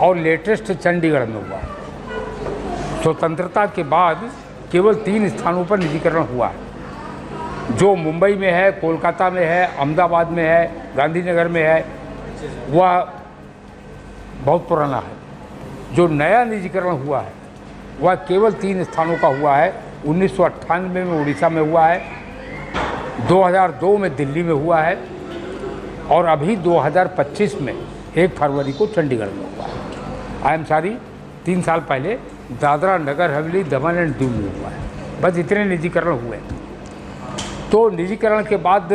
और लेटेस्ट चंडीगढ़ में हुआ। स्वतंत्रता के बाद केवल 3 स्थानों पर निजीकरण हुआ है, जो मुंबई में है, कोलकाता में है, अहमदाबाद में है, गांधीनगर में है, वह बहुत पुराना है। जो नया निजीकरण हुआ है वह केवल 3 स्थानों का हुआ है। 1998 में उड़ीसा में हुआ है, 2002 में दिल्ली में हुआ है और अभी 2025 में 1 फरवरी को चंडीगढ़ में हुआ है। आई एम सॉरी, 3 साल पहले दादरा नगर हवेली दमन एंड दीव में हुआ है। बस इतने निजीकरण हुए। तो निजीकरण के बाद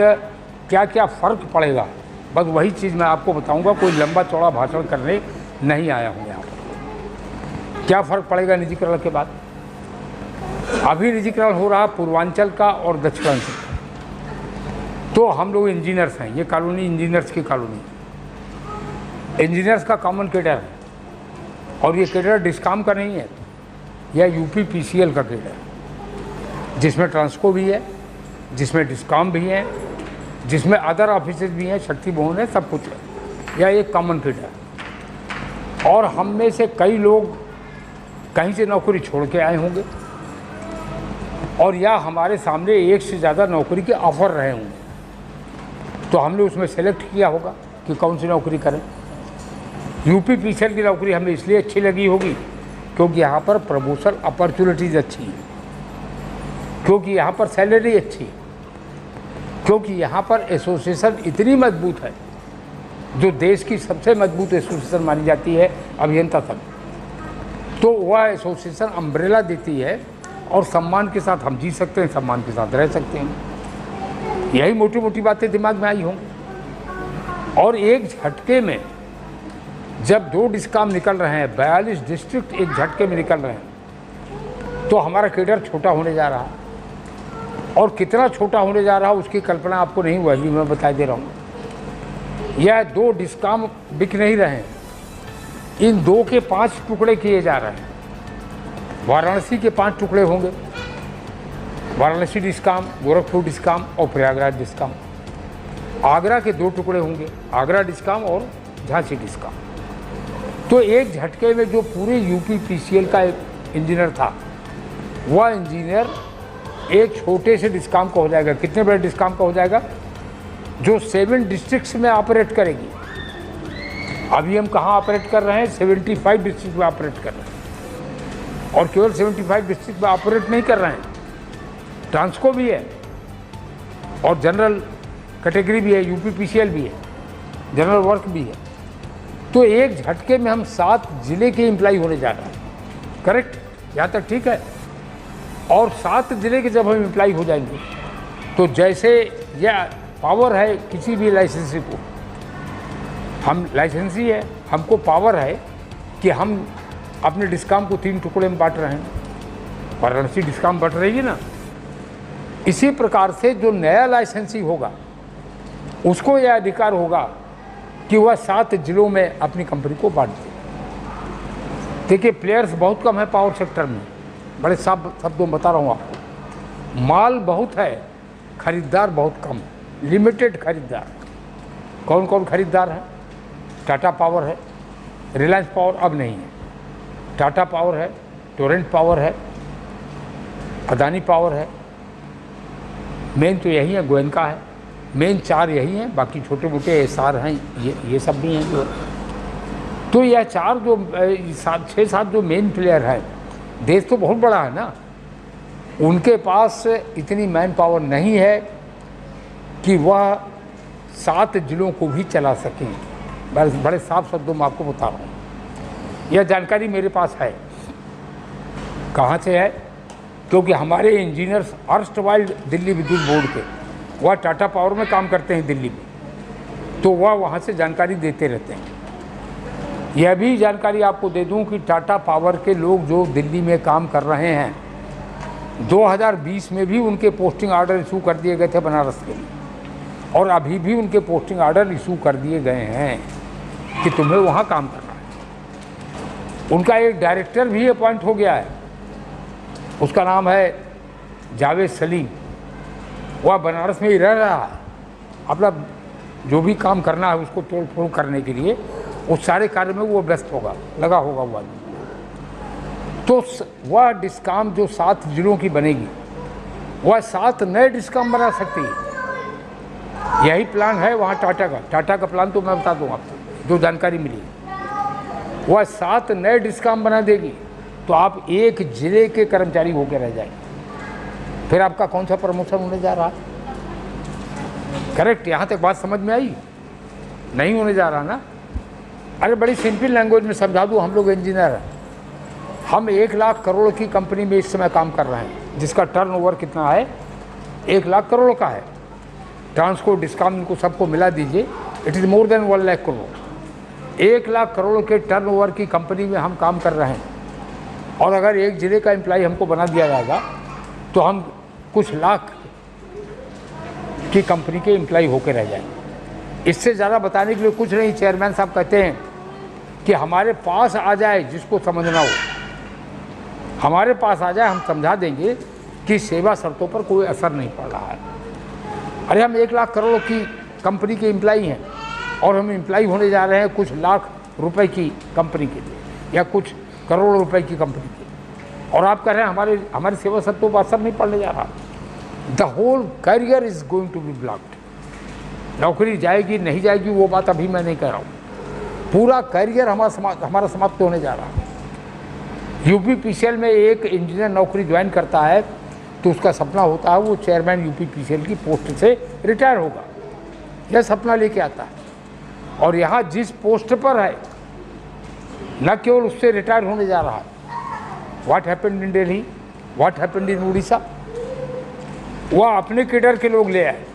क्या क्या फ़र्क पड़ेगा, बस वही चीज़ मैं आपको बताऊंगा। कोई लंबा चौड़ा भाषण करने नहीं आया हूँ यहाँ पर। क्या फ़र्क पड़ेगा निजीकरण के बाद? अभी निजीकरण हो रहा पूर्वांचल का और दक्षिणांचल का। तो हम लोग इंजीनियर्स हैं, ये कॉलोनी इंजीनियर्स की कॉलोनी, इंजीनियर्स का कॉमन कैडर है और ये कैडर डिस्काम का नहीं है, यह यूपी पीसीएल का कैडर, जिसमें ट्रांसको भी है, जिसमें डिस्काम भी है, जिसमें अदर ऑफिसेज भी हैं, शक्ति भवन है, सब कुछ है। यह एक कॉमन कैडर है। और हम में से कई लोग कहीं से नौकरी छोड़ के आए होंगे और या हमारे सामने एक से ज़्यादा नौकरी के ऑफ़र रहे होंगे, तो हमने उसमें सेलेक्ट किया होगा कि कौन सी नौकरी करें। यूपी पीसीएल की नौकरी हमें इसलिए अच्छी लगी होगी क्योंकि यहाँ पर प्रमोशन अपॉर्चुनिटीज़ अच्छी हैं, क्योंकि यहाँ पर सैलरी अच्छी है, क्योंकि यहाँ पर एसोसिएशन इतनी मजबूत है, जो देश की सबसे मजबूत एसोसिएशन मानी जाती है अभियंता संघ। तो वह एसोसिएशन अम्ब्रेला देती है और सम्मान के साथ हम जी सकते हैं, सम्मान के साथ रह सकते हैं। यही मोटी मोटी बातें दिमाग में आई होंगी। और एक झटके में जब 2 डिस्काम निकल रहे हैं, 42 डिस्ट्रिक्ट एक झटके में निकल रहे हैं, तो हमारा कैडर छोटा होने जा रहा है। और कितना छोटा होने जा रहा है उसकी कल्पना आपको नहीं हुआ, मैं बता दे रहा हूँ। यह 2 डिस्काम बिक नहीं रहे हैं, इन 2 के 5 टुकड़े किए जा रहे हैं। वाराणसी के 5 टुकड़े होंगे, वाराणसी डिस्काम, गोरखपुर डिस्काम और प्रयागराज डिस्काम। आगरा के 2 टुकड़े होंगे, आगरा डिस्काम और झांसी डिस्काम। तो एक झटके में जो पूरे यूपी पीसीएल का एक इंजीनियर था, वह इंजीनियर एक छोटे से डिस्काम का हो जाएगा। कितने बड़े डिस्काम का हो जाएगा? जो 7 डिस्ट्रिक्ट्स में ऑपरेट करेगी। अभी हम कहाँ ऑपरेट कर रहे हैं? 75 डिस्ट्रिक्ट में ऑपरेट कर रहे हैं। और केवल 75 डिस्ट्रिक्ट में ऑपरेट नहीं कर रहे हैं, ट्रांसको भी है और जनरल कैटेगरी भी है, यूपी पीसीएल भी है, जनरल वर्क भी है। तो एक झटके में हम 7 जिले के एम्प्लाई होने जा रहे हैं। करेक्ट? यहाँ तक ठीक है। और 7 जिले के जब हम एम्प्लाई हो जाएंगे, तो जैसे यह पावर है किसी भी लाइसेंसी को, हम लाइसेंसी है, हमको पावर है कि हम अपने डिस्काम को 3 टुकड़े में बांट रहे हैं। वाराणसी डिस्काम बढ़ रही है ना। इसी प्रकार से जो नया लाइसेंसी होगा उसको यह अधिकार होगा कि वह 7 जिलों में अपनी कंपनी को बांट दे। देखिए, प्लेयर्स बहुत कम है पावर सेक्टर में, बड़े साफ शब्दों में बता रहा हूँ आपको। माल बहुत है, खरीदार बहुत कम है, लिमिटेड खरीदार। कौन कौन खरीदार है? टाटा पावर है, रिलायंस पावर अब नहीं है, टाटा पावर है, टोरेंट पावर है, अदानी पावर है। मेन तो यही है, गोयनका है। मेन 4 यही हैं, बाकी छोटे मोटे एसआर हैं, ये सब भी हैं जो। तो यह 4 जो 6-7 जो मेन प्लेयर हैं, देश तो बहुत बड़ा है ना, उनके पास इतनी मैन पावर नहीं है कि वह 7 जिलों को भी चला सकें। बड़े साफ शब्दों में आपको बता रहा हूँ, यह जानकारी मेरे पास है। कहाँ से है? क्योंकि हमारे इंजीनियर्स अर्स्टवाइल दिल्ली विद्युत बोर्ड के, वह टाटा पावर में काम करते हैं दिल्ली में, तो वह वहाँ से जानकारी देते रहते हैं। यह भी जानकारी आपको दे दूं कि टाटा पावर के लोग जो दिल्ली में काम कर रहे हैं, 2020 में भी उनके पोस्टिंग आर्डर इशू कर दिए गए थे बनारस के लिए, और अभी भी उनके पोस्टिंग आर्डर इशू कर दिए गए हैं कि तुम्हें वहाँ काम करना है। उनका एक डायरेक्टर भी अपॉइंट हो गया है, उसका नाम है जावेद सलीम। वह बनारस में ही रह रहा है, अपना जो भी काम करना है उसको तोड़ फोड़ करने के लिए उस सारे कार्य में वो व्यस्त होगा, लगा होगा वो आदमी। तो वह डिस्काम जो 7 जिलों की बनेगी, वह 7 नए डिस्काम बना सकती है। यही प्लान है वहाँ टाटा का प्लान तो मैं बता दूँ आपको, जो जानकारी मिली। वह 7 नए डिस्काम बना देगी तो आप एक जिले के कर्मचारी होकर रह जाएंगे। फिर आपका कौन सा प्रमोशन होने जा रहा है? करेक्ट, यहाँ तक बात समझ में आई? नहीं होने जा रहा ना। अरे बड़ी सिंपल लैंग्वेज में समझा दूँ, हम लोग इंजीनियर हैं, हम 1 लाख करोड़ की कंपनी में इस समय काम कर रहे हैं, जिसका टर्नओवर कितना है? 1 लाख करोड़ का है। ट्रांसको, डिस्काम, इनको सबको मिला दीजिए, it is more than 1 lakh crore. 1 lakh crore के टर्नओवर की कंपनी में हम काम कर रहे हैं, और अगर एक ज़िले का एम्प्लॉय हमको बना दिया जाएगा तो हम कुछ लाख की कंपनी के एम्प्लॉय होकर रह जाएंगे। इससे ज़्यादा बताने के लिए कुछ नहीं। चेयरमैन साहब कहते हैं कि हमारे पास आ जाए जिसको समझना हो, हमारे पास आ जाए, हम समझा देंगे कि सेवा शर्तों पर कोई असर नहीं पड़ रहा है। अरे हम 1 लाख करोड़ की कंपनी के एम्प्लॉई हैं, और हम एम्प्लॉई होने जा रहे हैं कुछ लाख रुपए की कंपनी के लिए, या कुछ करोड़ रुपए की कंपनी के, और आप कह रहे हैं हमारी सेवा शर्तों पर असर नहीं पड़ने जा रहा। The whole career is going to be blocked. नौकरी जाएगी नहीं जाएगी वो बात अभी मैं नहीं कह रहा हूँ, पूरा करियर हमारा समाप्त होने जा रहा है। यूपीपीसीएल में एक इंजीनियर नौकरी ज्वाइन करता है तो उसका सपना होता है वो चेयरमैन यूपीपीसीएल की पोस्ट से रिटायर होगा, यह सपना लेके आता है। और यहाँ जिस पोस्ट पर है, न केवल उससे रिटायर होने जा रहा है। What happened in Delhi, what happened in Orissa, वह अपने केडर के लोग ले आए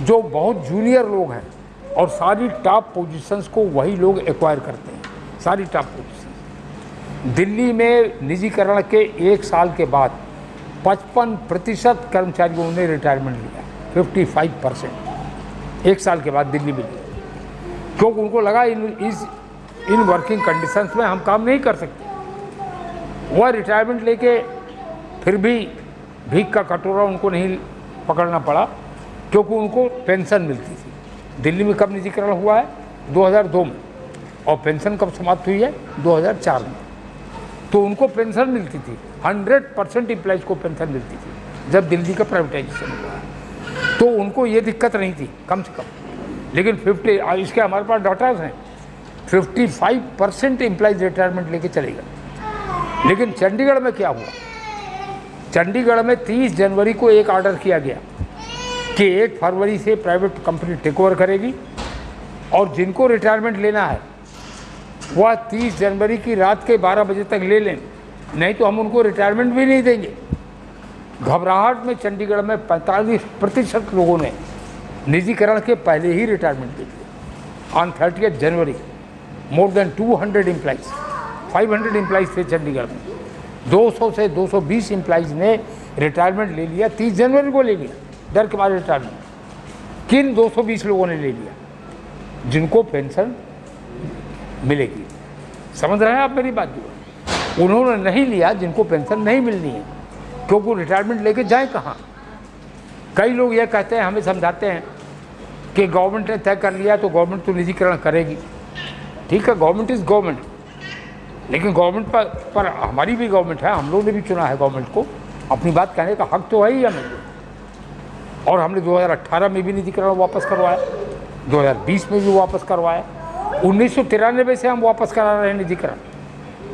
जो बहुत जूनियर लोग हैं, और सारी टॉप पोजीशंस को वही लोग एक्वायर करते हैं, सारी टॉप पोजीशन। दिल्ली में निजीकरण के 1 साल के बाद 55% कर्मचारियों ने रिटायरमेंट लिया, 55% 1 साल के बाद दिल्ली में लिया, क्योंकि उनको लगा इन वर्किंग कंडीशंस में हम काम नहीं कर सकते। वह रिटायरमेंट लेके फिर भी भीख का कटोरा उनको नहीं पकड़ना पड़ा, क्योंकि उनको पेंशन मिलती थी। दिल्ली में कब निजीकरण हुआ है? 2002 में, और पेंशन कब समाप्त हुई है? 2004 में। तो उनको पेंशन मिलती थी, 100% एम्प्लॉइज को पेंशन मिलती थी जब दिल्ली का प्राइवेटाइजेशन हुआ, तो उनको ये दिक्कत नहीं थी कम से कम। लेकिन 50, इसके हमारे पास डाटाज हैं, 55% एम्प्लॉइज रिटायरमेंट लेके चले गए। लेकिन चंडीगढ़ में क्या हुआ? चंडीगढ़ में 30 जनवरी को एक ऑर्डर किया गया कि 1 फरवरी से प्राइवेट कंपनी टेक ओवर करेगी, और जिनको रिटायरमेंट लेना है वह 30 जनवरी की रात के 12 बजे तक ले लें, नहीं तो हम उनको रिटायरमेंट भी नहीं देंगे। घबराहट में चंडीगढ़ में 45% लोगों ने निजीकरण के पहले ही रिटायरमेंट दे दिया। On 30 January more than 200 employees, 500 employees थे चंडीगढ़ में, 200 से 220 एम्प्लॉइज ने रिटायरमेंट ले लिया। 30 जनवरी को ले लिया, डर के मारे रिटायरमेंट। किन 220 लोगों ने ले लिया? जिनको पेंशन मिलेगी। समझ रहे हैं आप मेरी बात? जो उन्होंने नहीं लिया जिनको पेंशन नहीं मिलनी है, क्योंकि रिटायरमेंट लेके जाए कहाँ? कई लोग ये कहते हैं, हमें समझाते हैं कि गवर्नमेंट ने तय कर लिया तो गवर्नमेंट तो निजीकरण करेगी। ठीक है, गवर्नमेंट इज़ गवर्नमेंट, लेकिन गवर्नमेंट पर हमारी भी गवर्नमेंट है, हम लोग ने भी चुना है गवर्नमेंट को, अपनी बात कहने का हक तो है ही हमें। और हमने 2018 में भी निजीकरण वापस करवाया, 2020 में भी वापस करवाया, 1993 से हम वापस करा रहे हैं निजीकरण।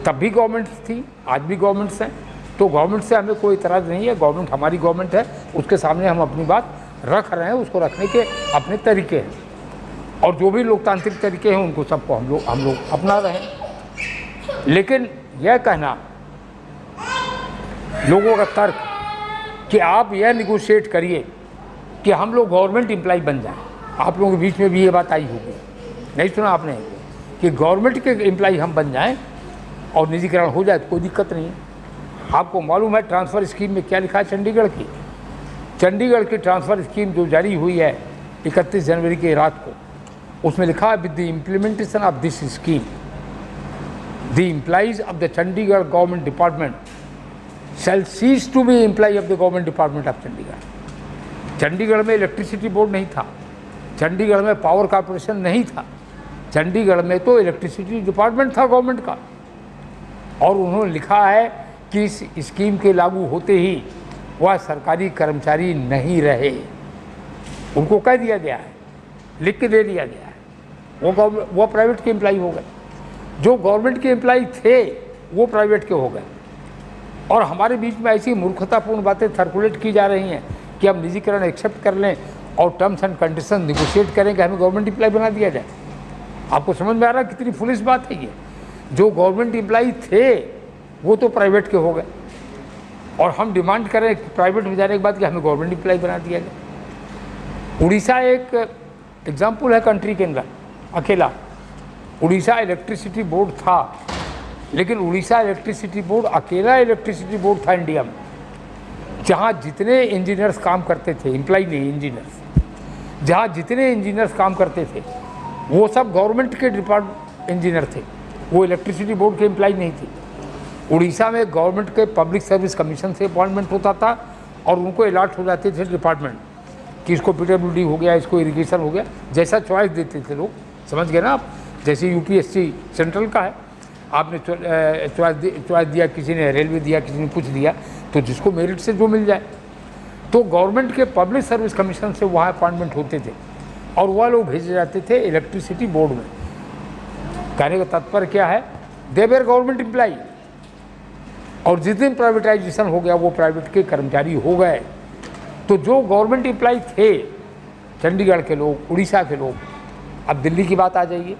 तब भी गवर्नमेंट थी, आज भी गवर्नमेंट्स हैं, तो गवर्नमेंट से हमें कोई इतराज़ नहीं है। गवर्नमेंट हमारी गवर्नमेंट है, उसके सामने हम अपनी बात रख रहे हैं, उसको रखने के अपने तरीके हैं, और जो भी लोकतांत्रिक तरीके हैं उनको सबको हम लोग अपना रहे हैं। लेकिन यह कहना लोगों का तर्क कि आप यह निगोशिएट करिए कि हम लोग गवर्नमेंट एम्प्लॉय बन जाएं, आप लोगों के बीच में भी ये बात आई होगी, नहीं सुना आपने कि गवर्नमेंट के एम्प्लॉय हम बन जाएं और निजीकरण हो जाए तो कोई दिक्कत नहीं है। आपको मालूम है ट्रांसफ़र स्कीम में क्या लिखा है चंडीगढ़ की? चंडीगढ़ की ट्रांसफ़र स्कीम जो जारी हुई है 31 जनवरी की रात को, उसमें लिखा है, with the implementation of this scheme the employees of the Chandigarh government department shall cease to be employ of the government department of Chandigarh. Chandigarh में इलेक्ट्रिसिटी बोर्ड नहीं था, चंडीगढ़ में पावर कॉरपोरेशन नहीं था, चंडीगढ़ में तो इलेक्ट्रिसिटी डिपार्टमेंट था गवर्नमेंट का, और उन्होंने लिखा है कि इस स्कीम के लागू होते ही वह सरकारी कर्मचारी नहीं रहे। उनको कह दिया गया है, लिख के दे दिया गया है, वो प्राइवेट के एम्प्लाई हो गए। जो गवर्नमेंट के एम्प्लाई थे वो प्राइवेट के हो गए। और हमारे बीच में ऐसी मूर्खतापूर्ण बातें सर्कुलेट की जा रही हैं कि हम निजीकरण एक्सेप्ट कर लें और टर्म्स एंड कंडीशन निगोशिएट करें कि हमें गवर्नमेंट एम्प्लाई बना दिया जाए। आपको समझ में आ रहा है कितनी फुलिश बात है ये? जो गवर्नमेंट एम्प्लाई थे वो तो प्राइवेट के हो गए, और हम डिमांड करें प्राइवेट में जाने के बाद कि हमें गवर्नमेंट एम्प्लाई बना दिया जाए। उड़ीसा एक एग्जाम्पल है कंट्री के अंदर अकेला। उड़ीसा इलेक्ट्रिसिटी बोर्ड था, लेकिन उड़ीसा इलेक्ट्रिसिटी बोर्ड अकेला इलेक्ट्रिसिटी बोर्ड था इंडिया में जहाँ जितने इंजीनियर्स काम करते थे, एम्प्लाई नहीं इंजीनियर्स, जहाँ जितने इंजीनियर्स काम करते थे वो सब गवर्नमेंट के डिपार्टमेंट इंजीनियर थे, वो इलेक्ट्रिसिटी बोर्ड के एम्प्लाई नहीं थे। उड़ीसा में गवर्नमेंट के पब्लिक सर्विस कमीशन से अपॉइंटमेंट होता था और उनको अलॉट हो जाते थे डिपार्टमेंट कि इसको पीडब्ल्यूडी हो गया, इसको इरिगेशन हो गया, जैसा चॉइस देते थे लोग। समझ गए ना आप? जैसे यूपीएससी सेंट्रल का है, आपने चॉइस दिया, किसी ने रेलवे दिया, किसी ने कुछ दिया, तो जिसको मेरिट से जो मिल जाए। तो गवर्नमेंट के पब्लिक सर्विस कमीशन से वहाँ अपॉइंटमेंट होते थे और वह लोग भेजे जाते थे इलेक्ट्रिसिटी बोर्ड में। कहने का तात्पर्य क्या है? They were government employee. और जिस दिन प्राइवेटाइजेशन हो गया वो प्राइवेट के कर्मचारी हो गए। तो जो गवर्नमेंट एम्प्लाई थे, चंडीगढ़ के लोग, उड़ीसा के लोग, अब दिल्ली की बात आ जाइए।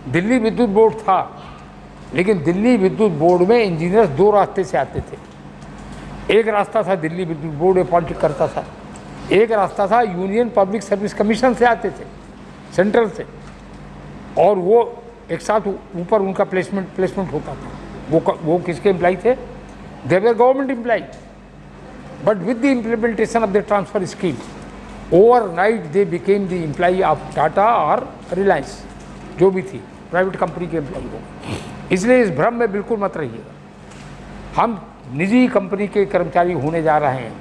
दिल्ली विद्युत बोर्ड था, लेकिन दिल्ली विद्युत बोर्ड में इंजीनियर्स दो रास्ते से आते थे। एक रास्ता था दिल्ली विद्युत बोर्ड अपॉइंट करता था, एक रास्ता था यूनियन पब्लिक सर्विस कमीशन से आते थे, सेंट्रल से, और वो एक साथ ऊपर उनका प्लेसमेंट होता था। वो किसके एम्प्लाई थे? They were government employee, but with the implementation of the transfer scheme overnight they became the employee of Tata और रिलायंस, जो भी थी प्राइवेट कंपनी के एम्प्लाई हो। इसलिए इस भ्रम में बिल्कुल मत रहिएगा। हम निजी कंपनी के कर्मचारी होने जा रहे हैं,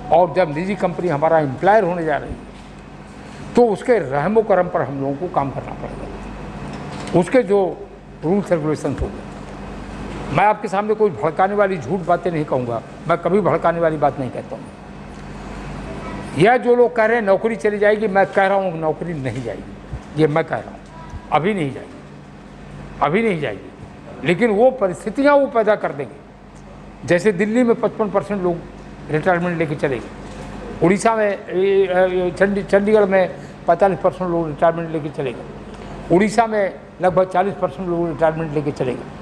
और जब निजी कंपनी हमारा एम्प्लॉयर होने जा रही है तो उसके रहमो करम पर हम लोगों को काम करना पड़ेगा, उसके जो रूल्स रेगुलेशन होंगे। मैं आपके सामने कोई भड़काने वाली झूठ बातें नहीं कहूँगा, मैं कभी भड़काने वाली बात नहीं कहता हूँ। यह जो लोग कह रहे हैं नौकरी चली जाएगी, मैं कह रहा हूँ नौकरी नहीं जाएगी, ये मैं कह रहा हूँ, अभी नहीं जाएगी, अभी नहीं जाएगी। लेकिन वो परिस्थितियाँ वो पैदा कर देंगे। जैसे दिल्ली में 55% लोग रिटायरमेंट लेके चले गए, उड़ीसा में चंडीगढ़ में 45% लोग रिटायरमेंट लेके चले गए, उड़ीसा में लगभग 40% लोग रिटायरमेंट लेके चले गए।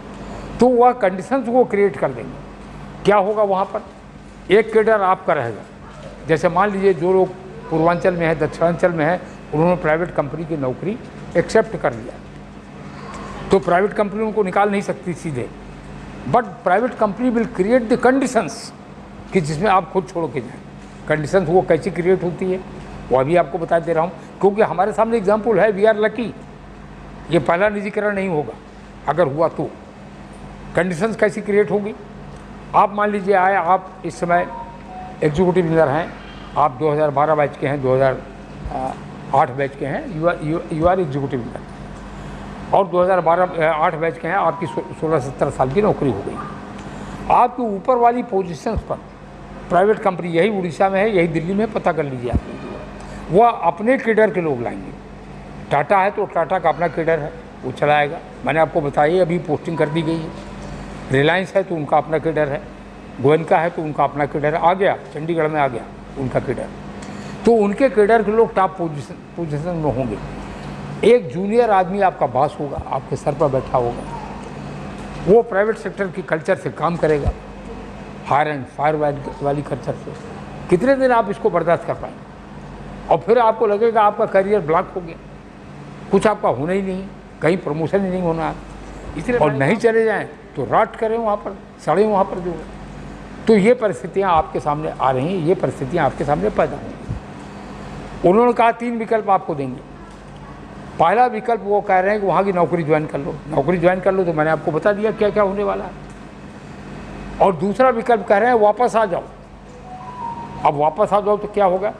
तो वह कंडीशंस वो क्रिएट कर देंगे। क्या होगा वहाँ पर? एक केडर आपका रहेगा। जैसे मान लीजिए जो लोग पूर्वांचल में है, दक्षिणांचल में है, उन्होंने प्राइवेट कंपनी की नौकरी एक्सेप्ट कर लिया, तो प्राइवेट कंपनी उनको निकाल नहीं सकती सीधे, but private company will create the conditions कि जिसमें आप खुद छोड़ के जाएँ। कंडीशंस वो कैसी क्रिएट होती है वो अभी आपको बता दे रहा हूँ, क्योंकि हमारे सामने एग्जाम्पल है। वी आर लकी, ये पहला निजीकरण नहीं होगा। अगर हुआ तो कंडीशंस कैसी क्रिएट होगी? आप मान लीजिए आए, आप इस समय एग्जीक्यूटिव इंजीनियर हैं, आप 2012 बैच के हैं, 2008 बैच के हैं, यू आर एग्जीक्यूटिव इंजीनियर, और 2008 बैच के हैं, आपकी 16-17 साल की नौकरी हो गई। आपके ऊपर वाली पोजीशंस पर प्राइवेट कंपनी, यही उड़ीसा में है, यही दिल्ली में, पता कर लीजिए आप, वह अपने केडर के लोग लाएंगे। टाटा है तो टाटा का अपना केडर है, वो चलाएगा। मैंने आपको बताया अभी पोस्टिंग कर दी गई है। रिलायंस है तो उनका अपना केडर है, गोयनका है तो उनका अपना केडर आ गया, चंडीगढ़ में आ गया उनका केडर। तो उनके केडर के लोग टॉप पोजीशन में होंगे। एक जूनियर आदमी आपका बॉस होगा, आपके सर पर बैठा होगा, वो प्राइवेट सेक्टर की कल्चर से काम करेगा, हायर एंड फायर वाली कल्चर से। कितने दिन आप इसको बर्दाश्त कर पाएंगे? और फिर आपको लगेगा आपका करियर ब्लॉक हो गया, कुछ आपका होना ही नहीं, कहीं प्रमोशन ही नहीं होना, इसलिए और नहीं चले जाएं तो राट करें वहाँ पर, सड़े वहाँ पर जो है। तो ये परिस्थितियाँ आपके सामने आ रही हैं, ये परिस्थितियाँ आपके सामने पैदा होंगी। उन्होंने कहा 3 विकल्प आपको देंगे। पहला विकल्प वो कह रहे हैं कि वहाँ की नौकरी ज्वाइन कर लो, नौकरी ज्वाइन कर लो, तो मैंने आपको बता दिया क्या क्या होने वाला है। और दूसरा विकल्प कह रहे हैं वापस आ जाओ। अब वापस आ जाओ तो क्या होगा?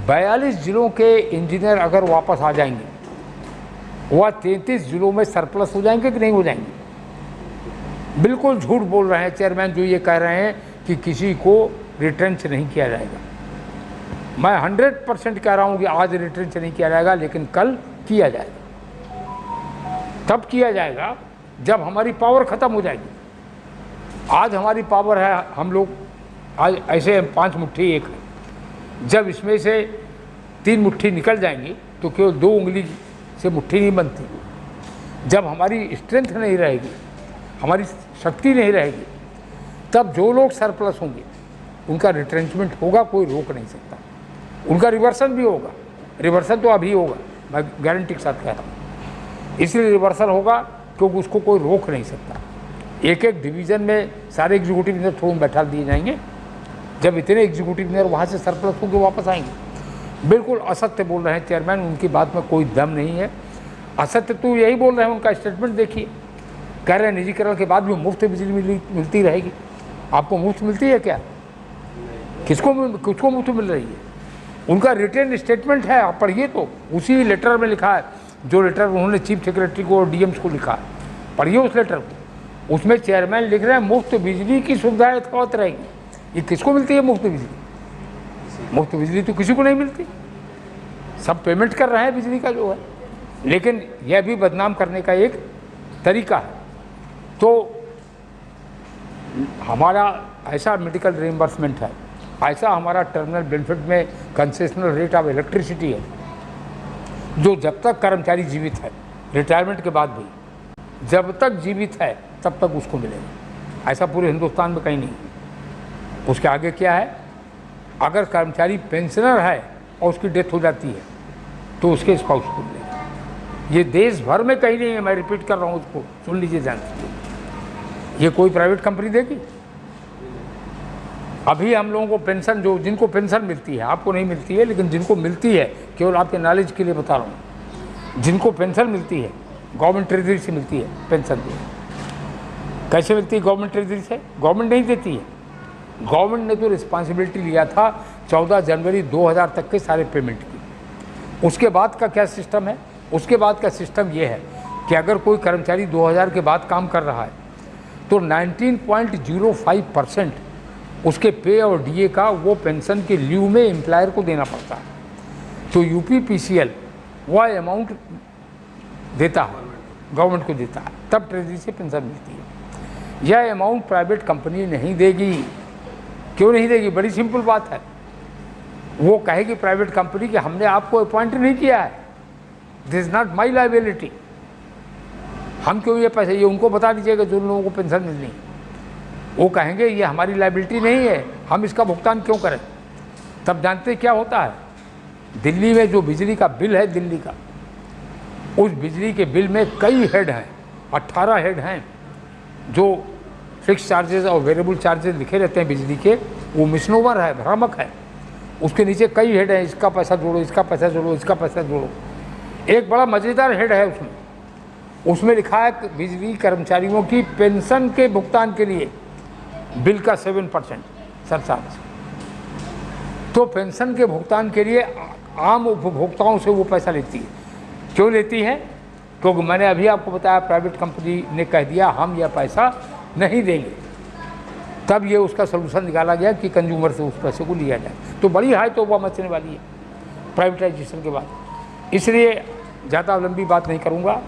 42 जिलों के इंजीनियर अगर वापस आ जाएंगे वह 33 जिलों में सरप्लस हो जाएंगे कि नहीं हो जाएंगे? बिल्कुल झूठ बोल रहे हैं चेयरमैन जो ये कह रहे हैं कि किसी को रिट्रेंच नहीं किया जाएगा। मैं 100% कह रहा हूँ कि आज रिट्रेंच नहीं किया जाएगा, लेकिन कल किया जाएगा। तब किया जाएगा जब हमारी पावर ख़त्म हो जाएगी। आज हमारी पावर है, हम लोग आज ऐसे 5 मुट्ठी एक है। जब इसमें से 3 मुट्ठी निकल जाएंगी तो केवल 2 उंगली से मुट्ठी नहीं बनती। जब हमारी स्ट्रेंथ नहीं रहेगी, हमारी शक्ति नहीं रहेगी, तब जो लोग सरप्लस होंगे उनका रिट्रेंचमेंट होगा, कोई रोक नहीं सकता। उनका रिवर्सल भी होगा। रिवर्सल तो अभी होगा, मैं गारंटी के साथ कह रहा हूँ। इसलिए रिवर्सल होगा क्योंकि उसको कोई रोक नहीं सकता। एक एक डिवीज़न में सारे एग्जीक्यूटिव इंजीनियर थ्रू बैठा दिए जाएंगे। जब इतने एग्जीक्यूटिव इंजीनियर वहाँ से सरप्लस होकर वापस आएंगे। बिल्कुल असत्य बोल रहे हैं चेयरमैन, उनकी बात में कोई दम नहीं है। असत्य तो यही बोल रहे हैं, उनका स्टेटमेंट देखिए। कह रहे हैं निजीकरण के बाद भी मुफ्त बिजली मिलती रहेगी। आपको मुफ्त मिलती है क्या? किसको मुफ्त मिल रही है? उनका रिटर्न स्टेटमेंट है, आप पढ़िए तो। उसी लेटर में लिखा है, जो लेटर उन्होंने चीफ सेक्रेटरी को और डीएम्स को लिखा है, पढ़िए उस लेटर को। उसमें चेयरमैन लिख रहे हैं मुफ्त बिजली की सुविधा यथावत रहेगी। ये किसको मिलती है मुफ्त बिजली? मुफ्त बिजली तो किसी को नहीं मिलती। सब पेमेंट कर रहे हैं बिजली का जो है, लेकिन यह भी बदनाम करने का एक तरीका है। तो हमारा ऐसा मेडिकल रिइंबर्समेंट है, ऐसा हमारा टर्मिनल बेनिफिट में कंसेशनल रेट ऑफ इलेक्ट्रिसिटी है, जो जब तक कर्मचारी जीवित है, रिटायरमेंट के बाद भी जब तक जीवित है तब तक उसको मिलेगा। ऐसा पूरे हिंदुस्तान में कहीं नहीं। उसके आगे क्या है? अगर कर्मचारी पेंशनर है और उसकी डेथ हो जाती है तो उसके स्पाउस को मिलेगा। ये देश भर में कहीं नहीं है, मैं रिपीट कर रहा हूँ, उसको सुन लीजिए ध्यान से। ये कोई प्राइवेट कंपनी देगी? अभी हम लोगों को पेंशन, जो जिनको पेंशन मिलती है, आपको नहीं मिलती है, लेकिन जिनको मिलती है, केवल आपके नॉलेज के लिए बता रहा हूँ, जिनको पेंशन मिलती है गवर्नमेंट ट्रेजरी से मिलती है पेंशन। कैसे मिलती है गवर्नमेंट ट्रेजरी से? गवर्नमेंट नहीं देती है। गवर्नमेंट ने तो रिस्पॉन्सिबिलिटी लिया था 14 जनवरी 2000 तक के सारे पेमेंट की। उसके बाद का क्या सिस्टम है? उसके बाद का सिस्टम ये है कि अगर कोई कर्मचारी 2000 के बाद काम कर रहा है तो 19.05% उसके पे और डीए का वो पेंशन के लीव में एम्प्लॉयर को देना पड़ता है। तो यूपीपीसीएल वह अमाउंट देता है, गवर्नमेंट को देता है, तब ट्रेजरी से पेंशन मिलती है। यह अमाउंट प्राइवेट कंपनी नहीं देगी। क्यों नहीं देगी? बड़ी सिंपल बात है। वो कहेगी प्राइवेट कंपनी कि हमने आपको अपॉइंट नहीं किया है, this is not my liability. हम क्यों ये पैसे, ये उनको बता दीजिएगा जो लोगों को पेंशन मिलनी है। वो कहेंगे ये हमारी लायबिलिटी नहीं है, हम इसका भुगतान क्यों करें? तब जानते क्या होता है? दिल्ली में जो बिजली का बिल है, दिल्ली का, उस बिजली के बिल में कई हेड हैं, 18 हेड हैं, जो फिक्स चार्जेस और वेरिएबल चार्जेस लिखे रहते हैं बिजली के। वो मिसनोवर है, भ्रामक है। उसके नीचे कई हेड हैं, इसका पैसा जोड़ो, इसका पैसा जोड़ो, इसका पैसा जोड़ो। एक बड़ा मज़ेदार हेड है उसमें लिखा है कि बिजली कर्मचारियों की पेंशन के भुगतान के लिए बिल का 7% सरचार्ज। तो पेंशन के भुगतान के लिए आम उपभोक्ताओं से वो पैसा लेती है। क्यों लेती है? क्योंकि मैंने अभी आपको बताया प्राइवेट कंपनी ने कह दिया हम यह पैसा नहीं देंगे। तब ये उसका सलूशन निकाला गया कि कंज्यूमर से उस पैसे को लिया जाए। तो बड़ी हाई तौबा मचने वाली है प्राइवेटाइजेशन के बाद। इसलिए ज़्यादा लंबी बात नहीं करूँगा।